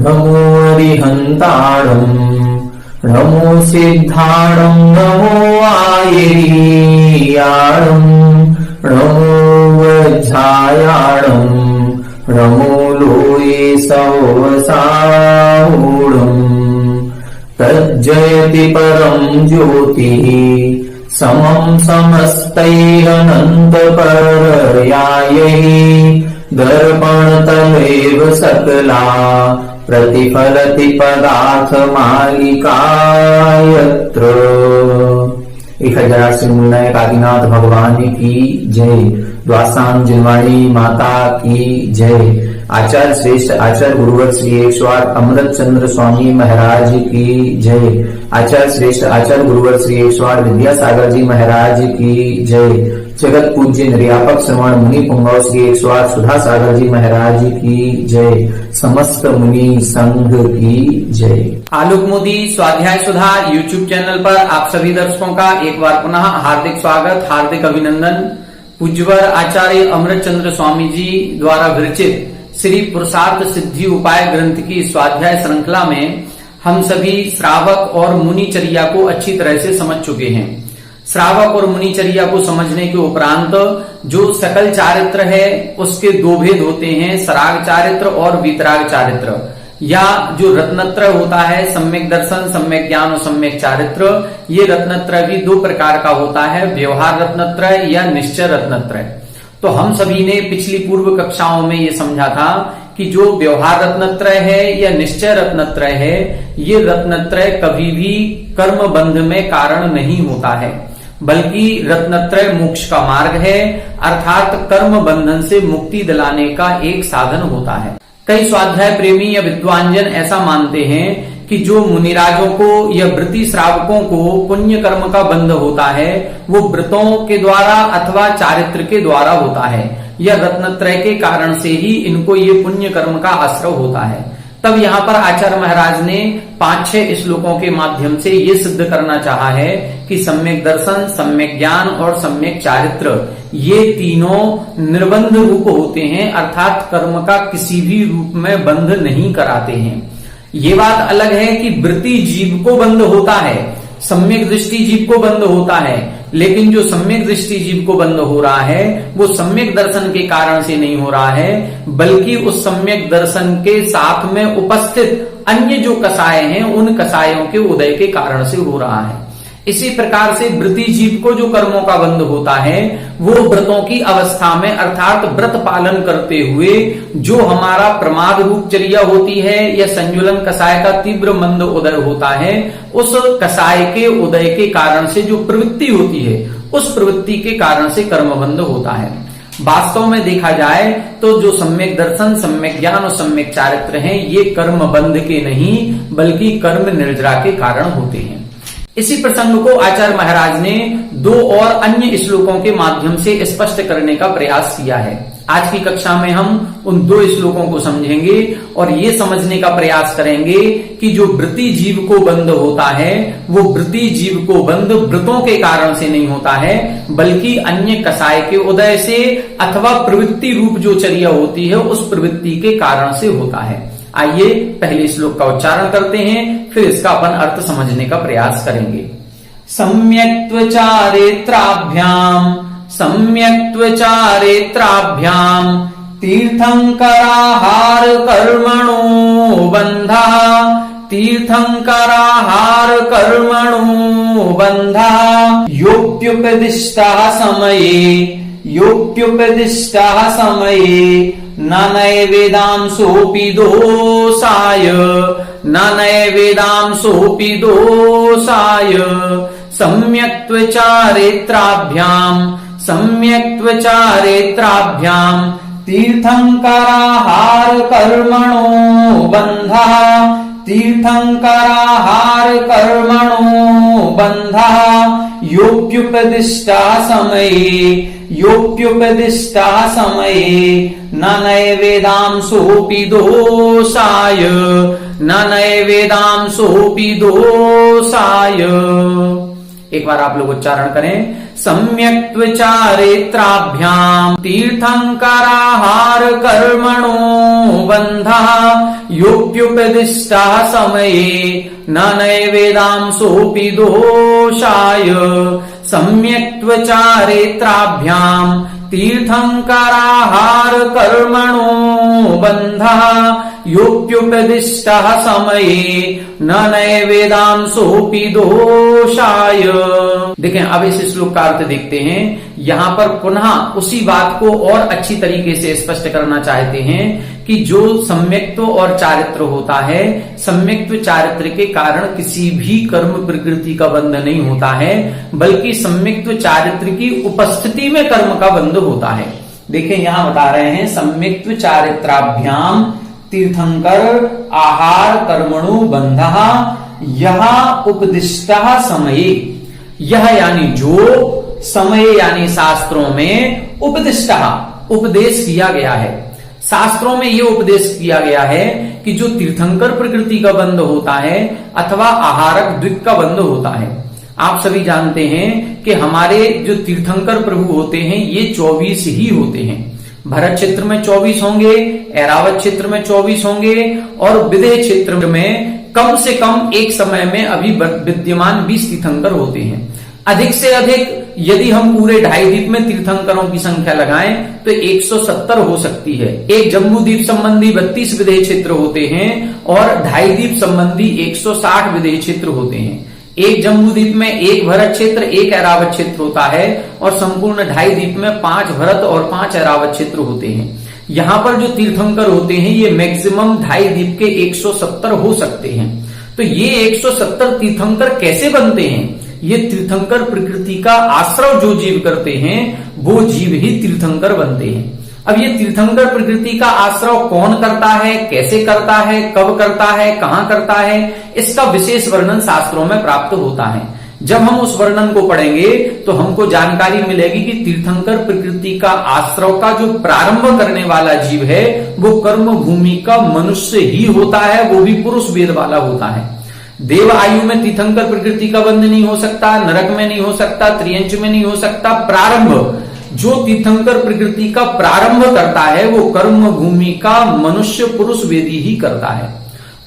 नमो अरिहन्ताणम् नमो सिद्धाणम् नमो आयर्याणम् नमो वज्रायाणम् नमो लोये सवसाहूढम् तज्जयति परम् ज्योतिः समम् समस्तैरनन्तपर्यायैः दर्पणतमेव सकला प्रतिफलति पदार्थमालिका यत्र। 1008 श्रीमूलनायक आदिनाथ भगवान की जय। द्वासाम जिनवाणी माता की जय। आचार्य श्रेष्ठ आचार्य गुरुवर श्री 108 अमृत चंद्र स्वामी महाराज की जय। आचार्य श्रेष्ठ आचार्य गुरुवर श्री 108 विद्यासागर जी महाराज की जय। जगत पूज्य निर्यापक श्रवण मुनि पुंगव श्री 108 सुधा सागर जी महाराज की जय। समस्त मुनि संघ की जय। आलोक मोदी स्वाध्याय सुधा यूट्यूब चैनल पर आप सभी दर्शकों का एक बार पुनः हार्दिक स्वागत, हार्दिक अभिनंदन। पूज्यवर आचार्य अमृत चंद्र स्वामी जी द्वारा विरचित श्री पुरुषार्थ सिद्धि उपाय ग्रंथ की स्वाध्याय श्रृंखला में हम सभी श्रावक और मुनिचर्या को अच्छी तरह से समझ चुके हैं। श्रावक और मुनिचर्या को समझने के उपरांत जो सकल चारित्र है उसके दो भेद होते हैं, सराग चारित्र और वीतराग चारित्र। या जो रत्नत्रय होता है, सम्यक दर्शन, सम्यक ज्ञान और सम्यक चारित्र, ये रत्नत्रय भी दो प्रकार का होता है, व्यवहार रत्नत्रय या निश्चय रत्नत्रय। तो हम सभी ने पिछली पूर्व कक्षाओं में ये समझा था कि जो व्यवहार रत्नत्रय है या निश्चय रत्नत्रय है, ये रत्नत्रय कभी भी कर्म बंध में कारण नहीं होता है, बल्कि रत्नत्रय मोक्ष का मार्ग है, अर्थात कर्म बंधन से मुक्ति दिलाने का एक साधन होता है। कई स्वाध्याय प्रेमी या विद्वांजन ऐसा मानते हैं कि जो मुनिराजों को या व्रती श्रावकों को पुण्य कर्म का बंध होता है वो व्रतों के द्वारा अथवा चारित्र के द्वारा होता है, या रत्नत्रय के कारण से ही इनको ये पुण्य कर्म का आश्रय होता है। तब यहाँ पर आचार्य महाराज ने 5-6 श्लोकों के माध्यम से ये सिद्ध करना चाहा है कि सम्यक दर्शन, सम्यक ज्ञान और सम्यक चारित्र ये तीनों निर्बंध रूप होते हैं, अर्थात कर्म का किसी भी रूप में बंध नहीं कराते हैं। ये बात अलग है कि वृत्ति जीव को बंध होता है, सम्यक दृष्टि जीव को बंध होता है, लेकिन जो सम्यक दृष्टि जीव को बंध हो रहा है वो सम्यक दर्शन के कारण से नहीं हो रहा है, बल्कि उस सम्यक दर्शन के साथ में उपस्थित अन्य जो कसाय हैं उन कसायों के उदय के कारण से हो रहा है। इसी प्रकार से वृत्ति जीव को जो कर्मों का बंध होता है वो व्रतों की अवस्था में, अर्थात व्रत पालन करते हुए जो हमारा प्रमाद रूप चर्या होती है या संजुलन कसाय का तीव्र मंद उदय होता है, उस कसाय के उदय के कारण से जो प्रवृत्ति होती है उस प्रवृत्ति के कारण से कर्म बंध होता है। वास्तव में देखा जाए तो जो सम्यक दर्शन, सम्यक ज्ञान और सम्यक चारित्र हैं ये कर्म बंध के नहीं बल्कि कर्म निर्जरा के कारण होते हैं। इसी प्रसंग को आचार्य महाराज ने 2 और अन्य श्लोकों के माध्यम से स्पष्ट करने का प्रयास किया है। आज की कक्षा में हम उन 2 श्लोकों को समझेंगे और ये समझने का प्रयास करेंगे कि जो वृत्ति जीव को बंध होता है वो वृत्ति जीव को बंध व्रतों के कारण से नहीं होता है, बल्कि अन्य कसाय के उदय से अथवा प्रवृत्ति रूप जो चर्या होती है उस प्रवृत्ति के कारण से होता है। आइए पहले श्लोक का उच्चारण करते हैं, फिर इसका अपन अर्थ समझने का प्रयास करेंगे। सम्यक्त्वचारेत्राभ्याम सम्यक्त्वचारेत्राभ्याम तीर्थंकराहार कर्मणो बंधा तीर्थंकराहार कर्मणो बंधा योप्युपदिष्टाः समये न नैवेदांसोऽपि दोषाय सम्यक्त्वचारेत्राभ्याम तीर्थंकराहार कर्मणो बंधा योप्युपदिष्टाः समये न नैवेदांसोऽपि दोषाय। एक बार आप लोग उच्चारण करें। सम्यक्त्वचारित्राभ्याम तीर्थंकराहार कर्मणो बंधः योप्युपदिष्टः समये न नैवेदांसोऽपि दोषाय। सम्यक्त्वचारित्राभ्याम तीर्थंकराहार कर्मणो बंधः योप्युपदिष्टः समये न नैवेदांसोऽपि दोषाय। देखें, अब इस श्लोक का अर्थ देखते हैं। यहां पर पुनः उसी बात को और अच्छी तरीके से स्पष्ट करना चाहते हैं कि जो सम्यक्त्व और चारित्र होता है, सम्यक्त्व चारित्र के कारण किसी भी कर्म प्रकृति का बंध नहीं होता है, बल्कि सम्यक्त्व चारित्र की उपस्थिति में कर्म का बंध होता है। देखें, यहां बता रहे हैं सम्यक्त्व चारित्राभ्याम तीर्थंकर आहार कर्मणु बंधः यह उपदिष्टः समये। यह यानी जो, समय यानी शास्त्रों में, उपदिष्टः उपदेश किया गया है। शास्त्रों में यह उपदेश किया गया है कि जो तीर्थंकर प्रकृति का बंध होता है अथवा आहारक द्विक का बंध होता है। आप सभी जानते हैं कि हमारे जो तीर्थंकर प्रभु होते हैं ये 24 ही होते हैं। भरत क्षेत्र में 24 होंगे, ऐरावत क्षेत्र में 24 होंगे और विदेह क्षेत्र में कम से कम एक समय में अभी विद्यमान 20 तीर्थंकर होते हैं। अधिक से अधिक यदि हम पूरे ढाई द्वीप में तीर्थंकरों की संख्या लगाएं तो 170 हो सकती है। एक जम्बू द्वीप संबंधी 32 विदेह क्षेत्र होते हैं और ढाई द्वीप संबंधी 160 विदेह क्षेत्र होते हैं। एक जम्बू द्वीप में एक भरत क्षेत्र, एक ऐरावत क्षेत्र होता है और संपूर्ण ढाई द्वीप में 5 भरत और 5 ऐरावत क्षेत्र होते हैं। यहाँ पर जो तीर्थंकर होते हैं ये मैक्सिमम ढाई द्वीप के 170 हो सकते हैं। तो ये 170 तीर्थंकर कैसे बनते हैं? ये तीर्थंकर प्रकृति का आश्रव जो जीव करते हैं वो जीव ही तीर्थंकर बनते हैं। अब ये तीर्थंकर प्रकृति का आश्रव कौन करता है, कैसे करता है, कब करता है, कहां करता है, इसका विशेष वर्णन शास्त्रों में प्राप्त होता है। जब हम उस वर्णन को पढ़ेंगे तो हमको जानकारी मिलेगी कि तीर्थंकर प्रकृति का आश्रव का जो प्रारंभ करने वाला जीव है वो कर्म भूमि का मनुष्य ही होता है, वो भी पुरुष वेद वाला होता है। देव आयु में तीर्थंकर प्रकृति का बंध नहीं हो सकता, नरक में नहीं हो सकता, त्रियंच में नहीं हो सकता। प्रारंभ जो तीर्थंकर प्रकृति का प्रारंभ करता है वो कर्म भूमि का मनुष्य पुरुष वेदी ही करता है।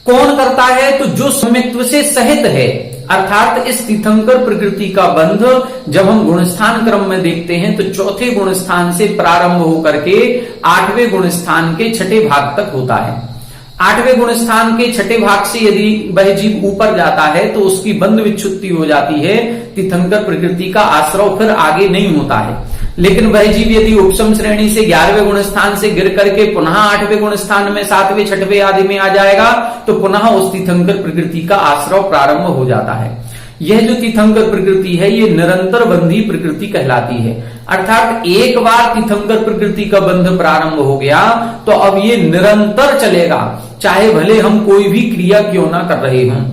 कौन करता है? तो जो सम्यक्त्व से सहित है, अर्थात इस तीर्थंकर प्रकृति का बंध जब हम गुणस्थान क्रम में देखते हैं तो चौथे गुणस्थान से प्रारंभ होकर के 8वें गुणस्थान के 6ठे भाग तक होता है। 8वें गुणस्थान के 6ठे भाग से यदि वह जीव ऊपर जाता है तो उसकी बंध विच्छुत्ति हो जाती है, तीर्थंकर प्रकृति का आश्रव फिर आगे नहीं होता है। लेकिन वह जीव यदि उपसम श्रेणी से 11वें गुणस्थान से गिर करके पुनः 8वें गुणस्थान में 7वें 6वें आदि में आ जाएगा तो पुनः उस तीर्थंकर प्रकृति का आश्रव प्रारंभ हो जाता है। यह जो तीर्थंकर प्रकृति है ये निरंतर बंधी प्रकृति कहलाती है। अर्थात एक बार तीर्थंकर प्रकृति का बंध प्रारंभ हो गया तो अब ये निरंतर चलेगा, चाहे भले हम कोई भी क्रिया क्यों ना कर रहे हों।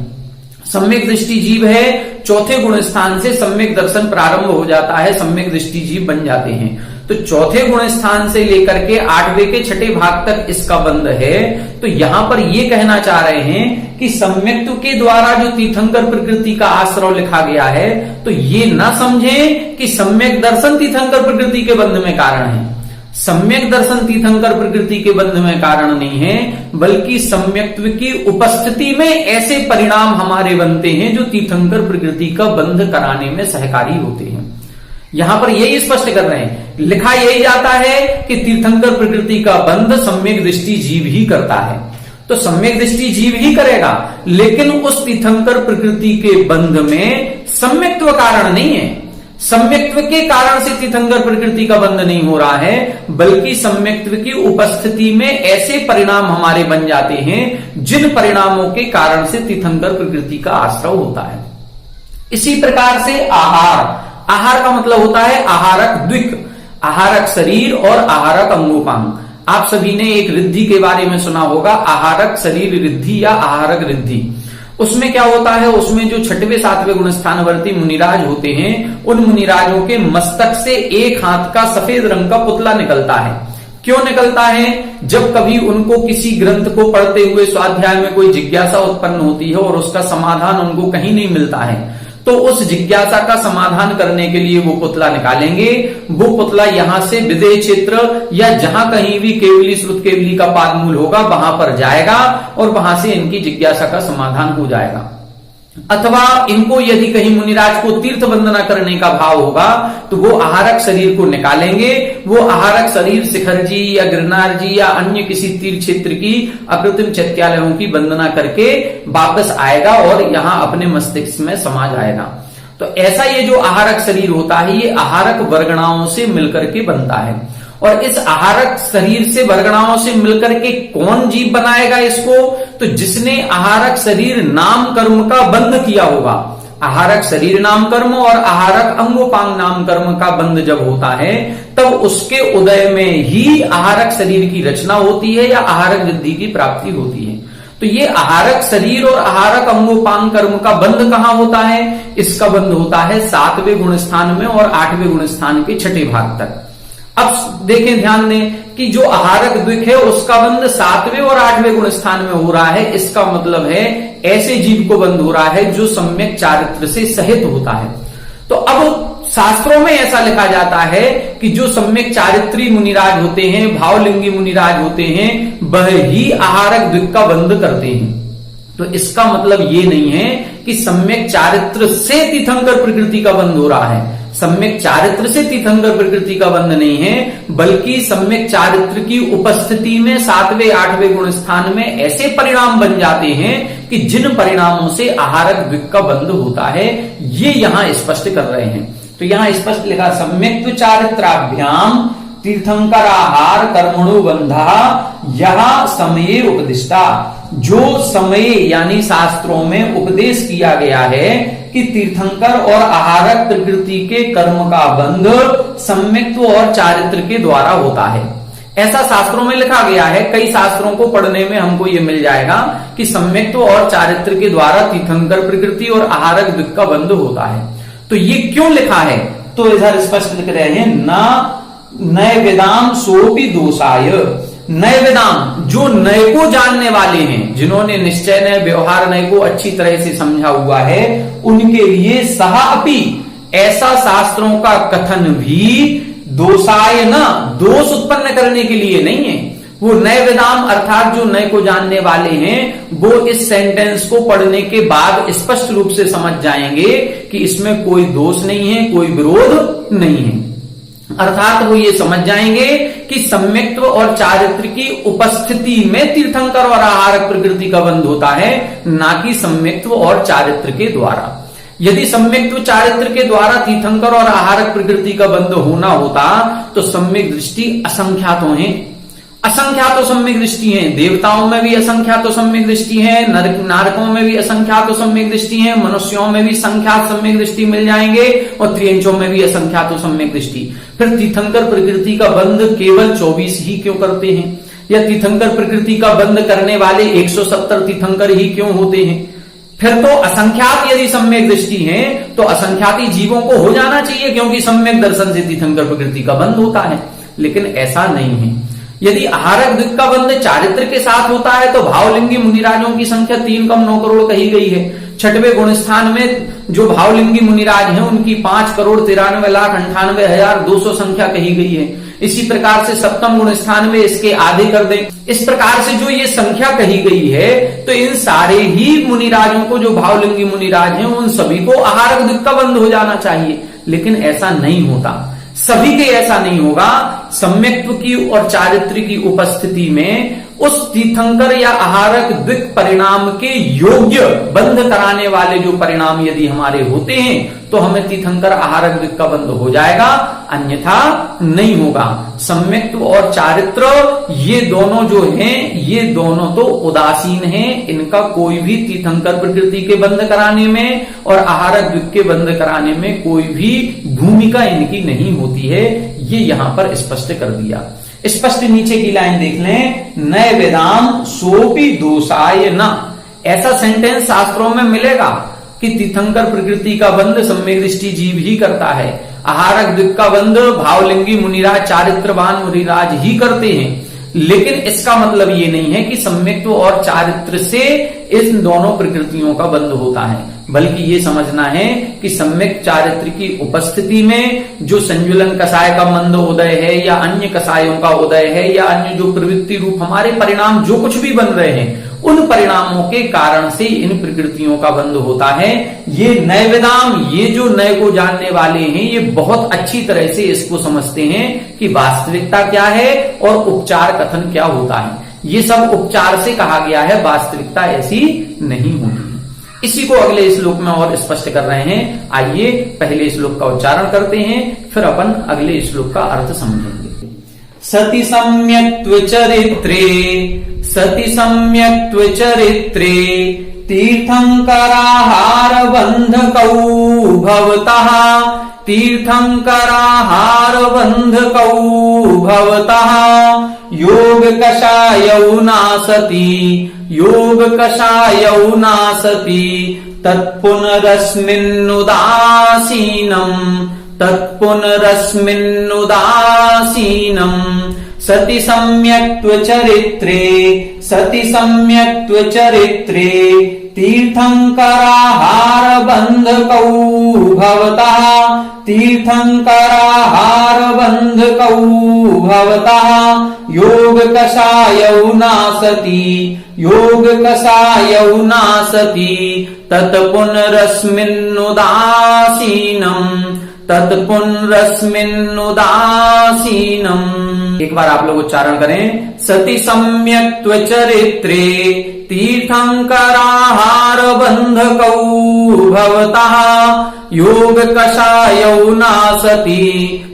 सम्यक दृष्टि जीव है, चौथे गुण स्थान से सम्यक दर्शन प्रारंभ हो जाता है, सम्यक दृष्टि जीव बन जाते हैं। तो चौथे गुण स्थान से लेकर के 8वें के 6ठे भाग तक इसका बंध है। तो यहां पर ये कहना चाह रहे हैं कि सम्यक्त्व के द्वारा जो तीर्थंकर प्रकृति का आश्रव लिखा गया है तो ये ना समझें कि सम्यक दर्शन तीर्थंकर प्रकृति के बंध में कारण है। सम्यक दर्शन तीर्थंकर प्रकृति के बंध में कारण नहीं है, बल्कि सम्यक्त्व की उपस्थिति में ऐसे परिणाम हमारे बनते हैं जो तीर्थंकर प्रकृति का बंध कराने में सहकारी होते हैं। यहां पर यही स्पष्ट कर रहे हैं, लिखा यही जाता है कि तीर्थंकर प्रकृति का बंध सम्यक दृष्टि जीव ही करता है। तो सम्यक दृष्टि जीव ही करेगा, लेकिन उस तीर्थंकर प्रकृति के बंध में सम्यक्त्व कारण नहीं है। सम्यक्त्व के कारण से तीर्थंकर प्रकृति का बंध नहीं हो रहा है, बल्कि सम्यक्त्व की उपस्थिति में ऐसे परिणाम हमारे बन जाते हैं जिन परिणामों के कारण से तीर्थंकर प्रकृति का आश्रव होता है। इसी प्रकार से आहार का मतलब होता है आहारक द्विक, आहारक शरीर और आहारक अंगोपांग। आप सभी ने एक रिद्धि के बारे में सुना होगा, आहारक शरीर रिद्धि या आहारक रिद्धि। उसमें क्या होता है, उसमें जो 6वें 7वें गुणस्थानवर्ती मुनिराज होते हैं उन मुनिराजों के मस्तक से एक हाथ का सफेद रंग का पुतला निकलता है। क्यों निकलता है? जब कभी उनको किसी ग्रंथ को पढ़ते हुए स्वाध्याय में कोई जिज्ञासा उत्पन्न होती है और उसका समाधान उनको कहीं नहीं मिलता है तो उस जिज्ञासा का समाधान करने के लिए वो पुतला निकालेंगे। वो पुतला यहां से विदेह क्षेत्र या जहां कहीं भी केवली श्रुत केवली का पादमूल होगा वहां पर जाएगा और वहां से इनकी जिज्ञासा का समाधान हो जाएगा। अथवा इनको यदि कहीं मुनिराज को तीर्थ वंदना करने का भाव होगा तो वो आहारक शरीर को निकालेंगे। वो आहारक शरीर शिखर जी या गिरनार जी या अन्य किसी तीर्थ क्षेत्र की अकृत्रिम चैत्यालयों की वंदना करके वापस आएगा और यहां अपने मस्तिष्क में समा जाएगा। तो ऐसा ये जो आहारक शरीर होता है ये आहारक वर्गणाओं से मिलकर के बनता है। और इस आहारक शरीर से वर्गणाओं से मिलकर के कौन जीव बनाएगा इसको? तो जिसने आहारक शरीर नाम कर्म का बंध किया होगा। आहारक शरीर नाम कर्म और आहारक अंगोपांग नाम कर्म का बंध जब होता है तब उसके उदय में ही आहारक शरीर की रचना होती है या आहारक वृद्धि की प्राप्ति होती है। तो ये आहारक शरीर और आहारक अंगोपांग कर्म का बंध कहां होता है? इसका बंध होता है 7वें गुण स्थान में और 8वें गुण स्थान के 6ठे भाग तक। अब देखें, ध्यान दें कि जो आहारक द्विक है उसका बंध 7वें और 8वें गुण स्थान में हो रहा है। इसका मतलब है ऐसे जीव को बंध हो रहा है जो सम्यक चारित्र से सहित होता है। तो अब शास्त्रों में ऐसा लिखा जाता है कि जो सम्यक चारित्री मुनिराज होते हैं, भावलिंगी मुनिराज होते हैं, वह ही आहारक द्विक का बंध करते हैं। तो इसका मतलब ये नहीं है कि सम्यक चारित्र से तीर्थंकर प्रकृति का बंध हो रहा है। सम्यक चारित्र से तीर्थंकर प्रकृति का बंध नहीं है, बल्कि सम्यक चारित्र की उपस्थिति में 7वें 8वें गुण स्थान में ऐसे परिणाम बन जाते हैं कि जिन परिणामों से आहारक द्विक का बंध होता है, ये यहां स्पष्ट कर रहे हैं। तो यहां स्पष्ट लिखा सम्यक्त्व चारित्राभ्याम तीर्थंकर आहार कर्मणो बंधा यह समये उपदिष्टा। जो समय यानी शास्त्रों में उपदेश किया गया है कि तीर्थंकर और आहारक प्रकृति के कर्म का बंध सम्यक्त्व और चारित्र के द्वारा होता है, ऐसा शास्त्रों में लिखा गया है। कई शास्त्रों को पढ़ने में हमको ये मिल जाएगा कि सम्यक्त्व और चारित्र के द्वारा तीर्थंकर प्रकृति और आहारक द्विक का बंध होता है। तो ये क्यों लिखा है? तो इधर स्पष्ट लिख रहे हैं नय वेदाम सोपि दोषाय। नय वेदाम जो नय को जानने वाले हैं, जिन्होंने निश्चय नय व्यवहार नय को अच्छी तरह से समझा हुआ है, उनके लिए सह अपि ऐसा शास्त्रों का कथन भी दोषाय न दोष उत्पन्न करने के लिए नहीं है। वो नय वेदाम अर्थात जो नय को जानने वाले हैं वो इस सेंटेंस को पढ़ने के बाद स्पष्ट रूप से समझ जाएंगे कि इसमें कोई दोष नहीं है, कोई विरोध नहीं है। अर्थात वो ये समझ जाएंगे कि सम्यक्त्व और चारित्र की उपस्थिति में तीर्थंकर और आहारक प्रकृति का बंध होता है, ना कि सम्यक्त्व और चारित्र के द्वारा। यदि सम्यक्त्व चारित्र के द्वारा तीर्थंकर और आहारक प्रकृति का बंध होना होता तो सम्यक दृष्टि असंख्यातों है। असंख्यातो सम्यक दृष्टि है। देवताओं में भी असंख्यातो सम्यक दृष्टि है, नारकों में भी असंख्यातो सम्यक दृष्टि है, मनुष्यों में भी संख्यात सम्यक दृष्टि मिल जाएंगे और त्रियंचों में भी असंख्यातो सम्यक दृष्टि। फिर तीर्थंकर प्रकृति का बंध केवल 24 ही क्यों करते हैं? या तीर्थंकर प्रकृति का बंध करने वाले 170 तीर्थंकर ही क्यों होते हैं? फिर तो असंख्यात यदि सम्यक दृष्टि है तो असंख्याती जीवों को हो जाना चाहिए, क्योंकि सम्यक दर्शन से तीर्थंकर प्रकृति का बंध होता है। लेकिन ऐसा नहीं है। यदि आहारक द्विक का बंध चारित्र के साथ होता है तो भावलिंगी मुनिराजों की संख्या 3 कम 9 करोड़ कही गई है। 6वें गुण स्थान में जो भावलिंगी मुनिराज हैं उनकी 5,93,98,200 संख्या कही गई है। इसी प्रकार से 7वें गुण स्थान में इसके आधे कर दें। इस प्रकार से जो ये संख्या कही गई है तो इन सारे ही मुनिराजों को, जो भावलिंगी मुनिराज हैं, उन सभी को आहारक द्विक का बंध हो जाना चाहिए। लेकिन ऐसा नहीं होता, सभी के ऐसा नहीं होगा। सम्यक्त्व की और चारित्र की उपस्थिति में उस तीर्थंकर या आहारक द्विक परिणाम के योग्य बंध कराने वाले जो परिणाम यदि हमारे होते हैं तो हमें तीर्थंकर आहारक द्विक का बंध हो जाएगा, अन्यथा नहीं होगा। सम्यक्त्व और चारित्र ये दोनों जो हैं ये दोनों तो उदासीन हैं। इनका कोई भी तीर्थंकर प्रकृति के बंध कराने में और आहारक द्विक के बंध कराने में कोई भी भूमिका इनकी नहीं होती है। ये यहां पर स्पष्ट कर दिया। स्पष्ट नीचे की लाइन देख लें, नय वेदाम सोपि दोषाय न। ऐसा सेंटेंस शास्त्रों में मिलेगा कि तीर्थंकर प्रकृति का बंध सम्यक दृष्टि जीव ही करता है, आहारक द्विक का बंध भावलिंगी मुनिराज चारित्रवान मुनिराज ही करते हैं। लेकिन इसका मतलब ये नहीं है कि सम्यक्त्व और चारित्र से इन दोनों प्रकृतियों का बंध होता है, बल्कि ये समझना है कि सम्यक चारित्र की उपस्थिति में जो संजुलन कषाय का मंद उदय है या अन्य कषायों का उदय है या अन्य जो प्रवृत्ति रूप हमारे परिणाम जो कुछ भी बन रहे हैं, उन परिणामों के कारण से इन प्रकृतियों का बंध होता है। ये नए वेदाम, ये जो नए को जानने वाले हैं, ये बहुत अच्छी तरह से इसको समझते हैं कि वास्तविकता क्या है और उपचार कथन क्या होता है। ये सब उपचार से कहा गया है, वास्तविकता ऐसी नहीं होती। इसी को अगले श्लोक में और स्पष्ट कर रहे हैं। आइए पहले श्लोक का उच्चारण करते हैं, फिर अपन अगले श्लोक का अर्थ समझेंगे। सति सम्यक्त्व चरित्रे, सति सम्यक्त्व चरित्रे तीर्थंकराहार बंधकौ भवतः, तीर्थंकराहार बंधकौ भवतः योग कषायौ नासति, योग कषायौ नासति तत्पुनरस्मिन्नुदासीनम्, तत्पुनरस्मिन्नुदासीनम् सति सम्यक्त्व चरित्रे, सति सम्यक्त्व चरित्रे तीर्थंकराहार बंधकौ भवतः, तीर्थंकराहार बंधकौ भवतः योग कषायौ नासति, योग कषायौ नासति तत्पुनरस्मिन्नुदासीनम्, तत्पुनरस्मिन्नुदासीनम्। एक बार आप लोग उच्चारण करें। सति सम्यक्त्व चरित्रे तीर्थंकराहार बंधकौ भवतः योग कषायौ नासति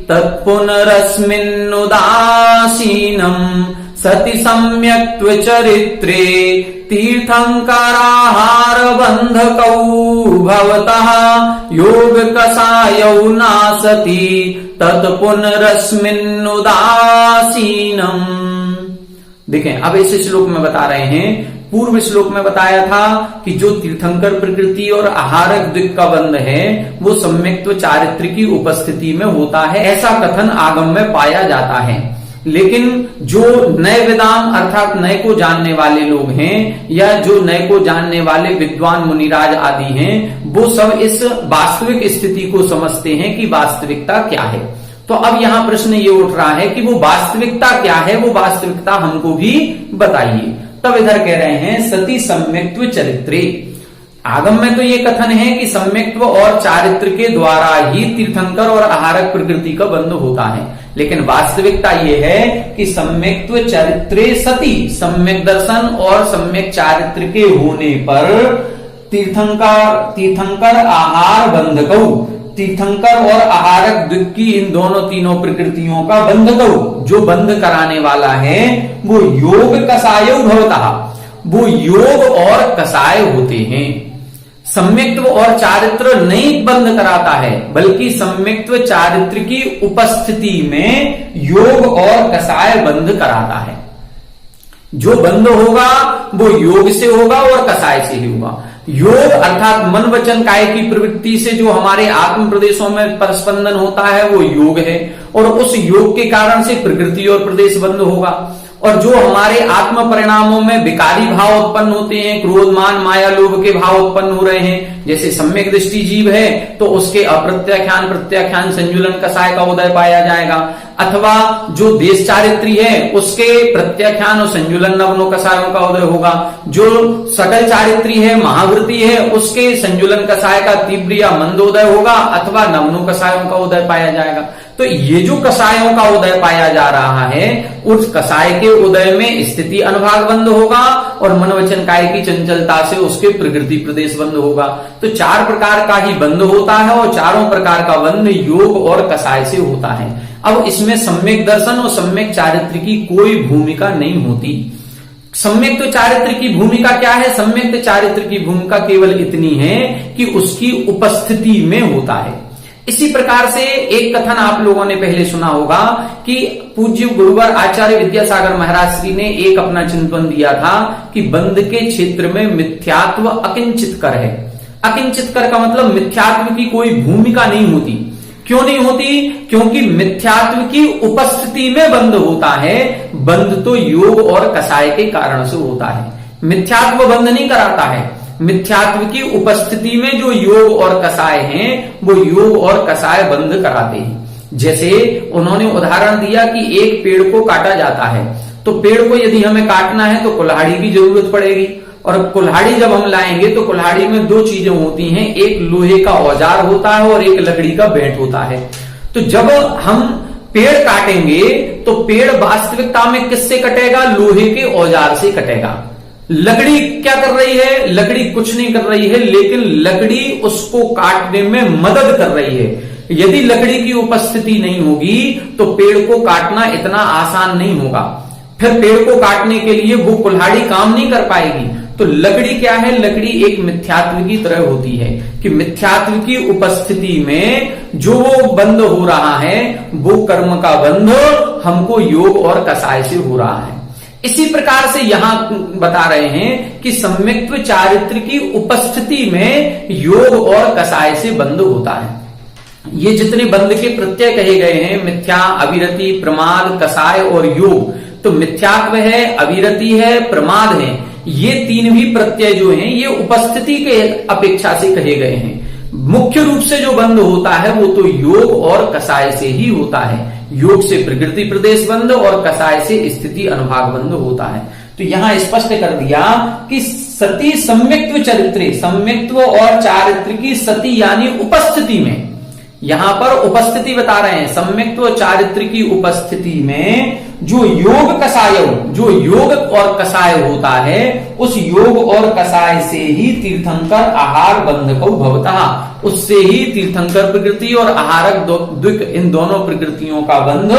तत्पुनरस्मिन्नुदासीनम्, सति सम्यक्त्व चरित्रे तीर्थंकराहार बंधकौ भवतः योग कषायौ नासति तत्पुनरस्मिन्नुदासीनम्। देखें, अब इस श्लोक में बता रहे हैं, पूर्व श्लोक में बताया था कि जो तीर्थंकर प्रकृति और आहारक दिक् का बंध है वो सम्यक्त्व चारित्र की उपस्थिति में होता है, ऐसा कथन आगम में पाया जाता है। लेकिन जो नए वेदांत अर्थात नए को जानने वाले लोग हैं या जो नए को जानने वाले विद्वान मुनिराज आदि हैं, वो सब इस वास्तविक स्थिति को समझते हैं कि वास्तविकता क्या है। तो अब यहाँ प्रश्न ये उठ रहा है कि वो वास्तविकता क्या है, वो वास्तविकता हमको भी बताइए। तब इधर कह रहे हैं सति सम्यक्त्व चरित्रे। आगम में तो ये कथन है कि सम्यक्त्व और चारित्र के द्वारा ही तीर्थंकर और आहारक प्रकृति का बंध होता है, लेकिन वास्तविकता ये है कि सम्यक्त्व चरित्रे सति, सम्यक दर्शन और सम्यक चारित्र के होने पर तीर्थंकर आहार बंधकौ, तीर्थंकर और आहारक दिक् की इन दोनों तीनों प्रकृतियों का बंधकौ, जो बंध कराने वाला है वो योग कषायौ भवतः, वो योग और कषाय होते हैं। सम्यक्त्व और चारित्र नहीं बंध कराता है, बल्कि सम्यक्त्व चारित्र की उपस्थिति में योग और कषाय बंध कराता है। जो बंध होगा वो योग से होगा और कषाय से ही होगा। योग अर्थात मन वचन काय की प्रवृत्ति से जो हमारे आत्म प्रदेशों में परस्पंदन होता है वो योग है, और उस योग के कारण से प्रकृति और प्रदेश बंध होगा। और जो हमारे आत्म परिणामों में विकारी भाव उत्पन्न होते हैं, क्रोध मान माया लोभ के भाव उत्पन्न हो रहे हैं, जैसे सम्यक दृष्टि जीव है तो उसके अप्रत्याख्यान प्रत्याख्यान संजुलन कषाय का उदय पाया जाएगा, अथवा जो देश चारित्री है उसके प्रत्याख्यान और संजुलन नवनो कषायों का उदय होगा। जो सकल चारित्री है महावृत्ति है उसके संजुलन कषाय का तीव्र या मंदोदय होगा, अथवा नवनो कषायों का उदय पाया जाएगा। तो ये जो कषायों का उदय पाया जा रहा है उस कषाय के उदय में स्थिति अनुभाग बंद होगा और मनोवचन काय की चंचलता से उसके प्रकृति प्रदेश बंद होगा। तो चार प्रकार का ही बंद होता है और चारों प्रकार का बंद योग और कषाय से होता है। अब इसमें सम्यक दर्शन और सम्यक चारित्र की कोई भूमिका नहीं होती। सम्यक चारित्र की भूमिका क्या है? सम्यक चारित्र की भूमिका केवल इतनी है कि उसकी उपस्थिति में होता है। इसी प्रकार से एक कथन आप लोगों ने पहले सुना होगा कि पूज्य गुरुवर आचार्य विद्यासागर महाराज श्री ने एक अपना चिंतन दिया था कि बंद के क्षेत्र में मिथ्यात्व अकिंचित कर है। अकिंचित कर का मतलब मिथ्यात्व की कोई भूमिका नहीं होती, क्यों नहीं होती? क्योंकि मिथ्यात्व की उपस्थिति में बंध होता है। बंध तो योग और कसाय के कारण से होता है। मिथ्यात्व बंध नहीं कराता है। मिथ्यात्व की उपस्थिति में जो योग और कसाय हैं वो योग और कसाय बंध कराते हैं। जैसे उन्होंने उदाहरण दिया कि एक पेड़ को काटा जाता है, तो पेड़ को यदि हमें काटना है तो कुल्हाड़ी की जरूरत पड़ेगी, और कुल्हाड़ी जब हम लाएंगे तो कुल्हाड़ी में दो चीजें होती हैं, एक लोहे का औजार होता है और एक लकड़ी का बेंट होता है। तो जब हम पेड़ काटेंगे तो पेड़ वास्तविकता में किससे कटेगा? लोहे के औजार से कटेगा। लकड़ी क्या कर रही है? लकड़ी कुछ नहीं कर रही है, लेकिन लकड़ी उसको काटने में मदद कर रही है। यदि लकड़ी की उपस्थिति नहीं होगी तो पेड़ को काटना इतना आसान नहीं होगा। फिर पेड़ को काटने के लिए वो कुल्हाड़ी काम नहीं कर पाएगी। तो लकड़ी क्या है? लकड़ी एक मिथ्यात्व की तरह होती है कि मिथ्यात्व की उपस्थिति में जो बंध हो रहा है वो कर्म का बंध हमको योग और कसाय से हो रहा है। इसी प्रकार से यहां बता रहे हैं कि सम्यक्त्व चारित्र की उपस्थिति में योग और कसाय से बंध होता है। ये जितने बंध के प्रत्यय कहे गए हैं, मिथ्या, अविरति, प्रमाद, कसाय और योग, तो मिथ्यात्व है, अविरति है, प्रमाद है, ये तीन भी प्रत्यय जो हैं ये उपस्थिति के अपेक्षा से कहे गए हैं। मुख्य रूप से जो बंध होता है वो तो योग और कसाय से ही होता है। योग से प्रकृति प्रदेश बंध और कसाय से स्थिति अनुभाग बंध होता है। तो यहां स्पष्ट कर दिया कि सती सम्यक्त्व चरित्रे, सम्यक्त्व और चारित्र की सती यानी उपस्थिति में, यहां पर उपस्थिति बता रहे हैं, सम्यक्त्व और चारित्र की उपस्थिति में जो योग कसाय, जो योग और कसाय होता है, उस योग और कसाय से ही तीर्थंकर आहार बंध को भवतः, उससे ही तीर्थंकर प्रकृति और आहारक द्विक, इन दोनों प्रकृतियों का बंध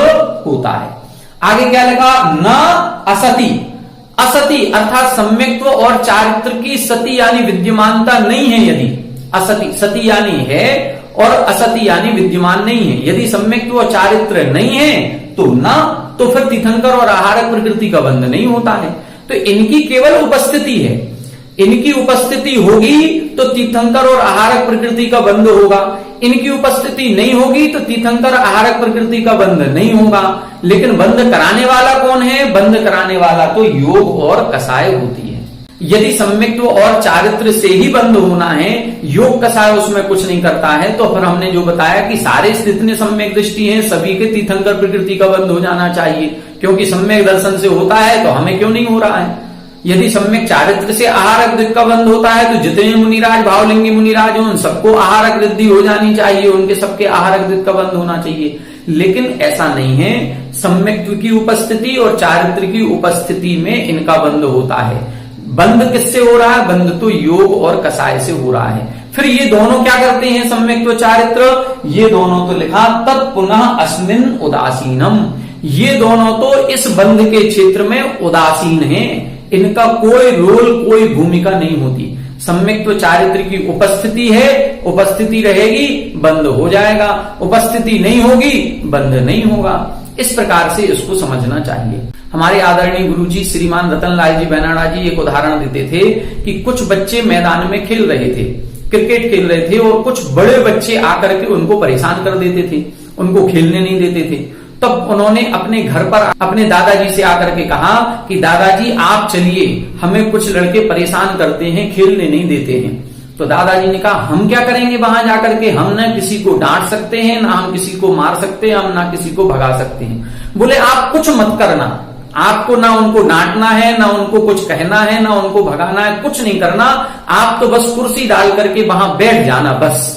होता है। आगे क्या लिखा? न असति, असति अर्थात सम्यक्त्व और चारित्र की सती यानी विद्यमानता नहीं है। यदि असति, सती यानी है और असति यानी विद्यमान नहीं है, यदि सम्यक्त्व और चारित्र नहीं है तो न, तो फिर तीर्थंकर और आहारक प्रकृति का बंध नहीं होता है। तो इनकी केवल उपस्थिति है, इनकी उपस्थिति होगी तो तीर्थंकर और आहारक प्रकृति का बंध होगा, इनकी उपस्थिति नहीं होगी तो तीर्थंकर आहारक प्रकृति का बंध नहीं होगा। लेकिन बंध कराने वाला कौन है? बंध कराने वाला तो योग और कसाय होती है। यदि सम्यक्त्व और चारित्र से ही बंध होना है, योग कसाय उसमें कुछ नहीं करता है, तो फिर हमने जो बताया कि सारे जितने सम्यक दृष्टि हैं सभी के तीर्थंकर प्रकृति का बंध हो जाना चाहिए, क्योंकि सम्यक दर्शन से होता है तो हमें क्यों नहीं हो रहा है। यदि सम्यक चारित्र से आहारक वृत्ति का बंध होता है तो जितने मुनिराज, भावलिंगी मुनिराज हो, उन सबको आहारक वृद्धि हो जानी चाहिए, उनके सबके आहारक वृत्ति का बंध होना चाहिए। लेकिन ऐसा नहीं है, सम्यक्त्व की उपस्थिति और चारित्र की उपस्थिति में इनका बंध होता है। बंध किससे हो रहा है? बंध तो योग और कसाय से हो रहा है। फिर ये दोनों क्या करते हैं? सम्यक्त्व चारित्र, ये दोनों तो लिखा तत्पुनः अस्मिन् उदासीनम, ये दोनों तो इस बंध के क्षेत्र में उदासीन हैं, इनका कोई रोल, कोई भूमिका नहीं होती। सम्यक्त्व चारित्र की उपस्थिति है, उपस्थिति रहेगी बंध हो जाएगा, उपस्थिति नहीं होगी बंध नहीं होगा। इस प्रकार से इसको समझना चाहिए। हमारे आदरणीय गुरुजी श्रीमान रतनलाल जी बेनाडा जी एक उदाहरण देते थे कि कुछ बच्चे मैदान में खेल रहे थे, क्रिकेट खेल रहे थे, और कुछ बड़े बच्चे आकर के उनको परेशान कर देते थे, उनको खेलने नहीं देते थे। तब उन्होंने अपने घर पर अपने दादाजी से आकर के कहा कि दादाजी आप चलिए, हमें कुछ लड़के परेशान करते हैं, खेलने नहीं देते हैं। तो दादाजी ने कहा हम क्या करेंगे वहां जाकर के, हम ना किसी को डांट सकते हैं, ना हम किसी को मार सकते हैं, हम ना किसी को भगा सकते हैं। बोले आप कुछ मत करना, आपको ना उनको डांटना है, ना उनको कुछ कहना है, ना उनको भगाना है, कुछ नहीं करना, आप तो बस कुर्सी डाल करके वहां बैठ जाना बस।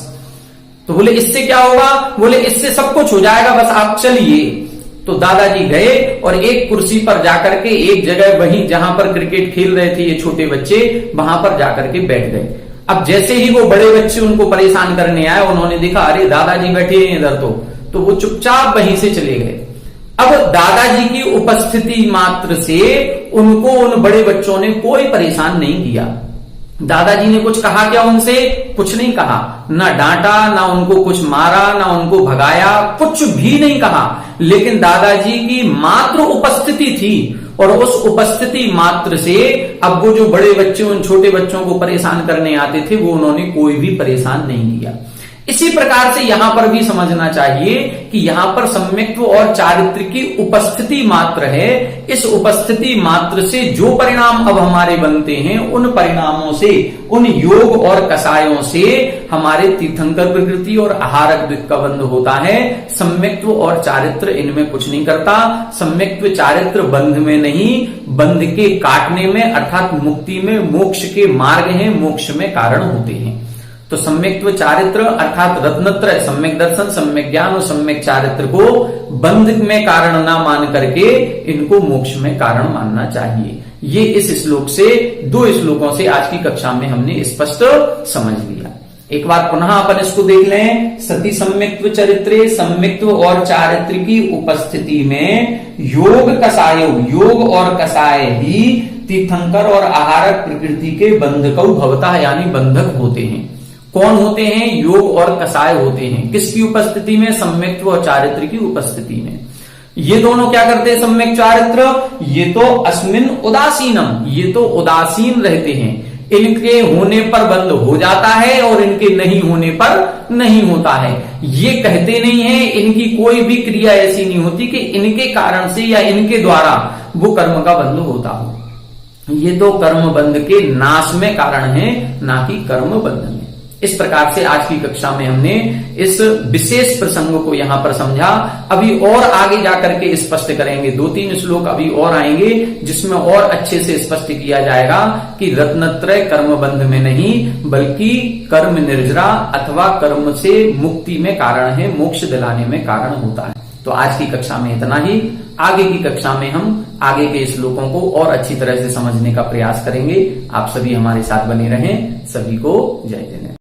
तो बोले इससे क्या होगा? बोले इससे सब कुछ हो जाएगा, बस आप चलिए। तो दादाजी गए और एक कुर्सी पर जाकर के एक जगह वहीं जहां पर क्रिकेट खेल रहे थे ये छोटे बच्चे, वहां पर जाकर के बैठ गए। अब जैसे ही वो बड़े बच्चे उनको परेशान करने आए, उन्होंने देखा अरे दादाजी बैठे हैं इधर, तो वो चुपचाप वहीं से चले गए। अब दादाजी की उपस्थिति मात्र से उनको, उन बड़े बच्चों ने कोई परेशान नहीं किया। दादाजी ने कुछ कहा क्या उनसे? कुछ नहीं कहा, ना डांटा, ना उनको कुछ मारा, ना उनको भगाया, कुछ भी नहीं कहा। लेकिन दादाजी की मात्र उपस्थिति थी और उस उपस्थिति मात्र से अब वो जो बड़े बच्चे उन छोटे बच्चों को परेशान करने आते थे वो उन्होंने कोई भी परेशान नहीं किया। इसी प्रकार से यहां पर भी समझना चाहिए कि यहां पर सम्यक्त्व और चारित्र की उपस्थिति मात्र है। इस उपस्थिति मात्र से जो परिणाम अब हमारे बनते हैं, उन परिणामों से, उन योग और कषायों से हमारे तीर्थंकर प्रकृति और आहारक द्विक का बंध होता है। सम्यक्त्व और चारित्र इनमें कुछ नहीं करता। सम्यक्त्व चारित्र बंध में नहीं, बंध के काटने में अर्थात मुक्ति में, मोक्ष के मार्ग हैं, मोक्ष में कारण होते हैं। तो सम्यक्त्व चारित्र अर्थात रत्नत्रय, सम्यक दर्शन, सम्यक ज्ञान और सम्यक चारित्र को बंध में कारण ना मान करके इनको मोक्ष में कारण मानना चाहिए। ये इस श्लोक से, 2 श्लोकों से आज की कक्षा में हमने स्पष्ट समझ लिया। एक बार पुनः अपन इसको देख लें। सती सम्यक्त्व चरित्रे, सम्यक्त्व और चारित्र की उपस्थिति में योग कषाय, योग और कषाय ही तीर्थंकर और आहारक प्रकृति के बंधकौ भवतः यानी बंधक होते हैं। कौन होते हैं? योग और कषाय होते हैं। किसकी उपस्थिति में? सम्यक्त्व और चारित्र की उपस्थिति में। ये दोनों क्या करते हैं? सम्यक चारित्र, ये तो अस्मिन उदासीनम, ये तो उदासीन रहते हैं। इनके होने पर बंद हो जाता है और इनके नहीं होने पर नहीं होता है। ये कहते नहीं है, इनकी कोई भी क्रिया ऐसी नहीं होती कि इनके कारण से या इनके द्वारा वो कर्म का बंध होता हो। ये तो कर्म बंध के नाश में कारण है, ना कि कर्म बंध में। इस प्रकार से आज की कक्षा में हमने इस विशेष प्रसंग को यहां पर समझा। अभी और आगे जाकर के स्पष्ट करेंगे, 2-3 श्लोक अभी और आएंगे जिसमें और अच्छे से स्पष्ट किया जाएगा कि रत्नत्रय कर्म बंध में नहीं बल्कि कर्म निर्जरा अथवा कर्म से मुक्ति में कारण है, मोक्ष दिलाने में कारण होता है। तो आज की कक्षा में इतना ही। आगे की कक्षा में हम आगे के श्लोकों को और अच्छी तरह से समझने का प्रयास करेंगे। आप सभी हमारे साथ बने रहें। सभी को जय जय।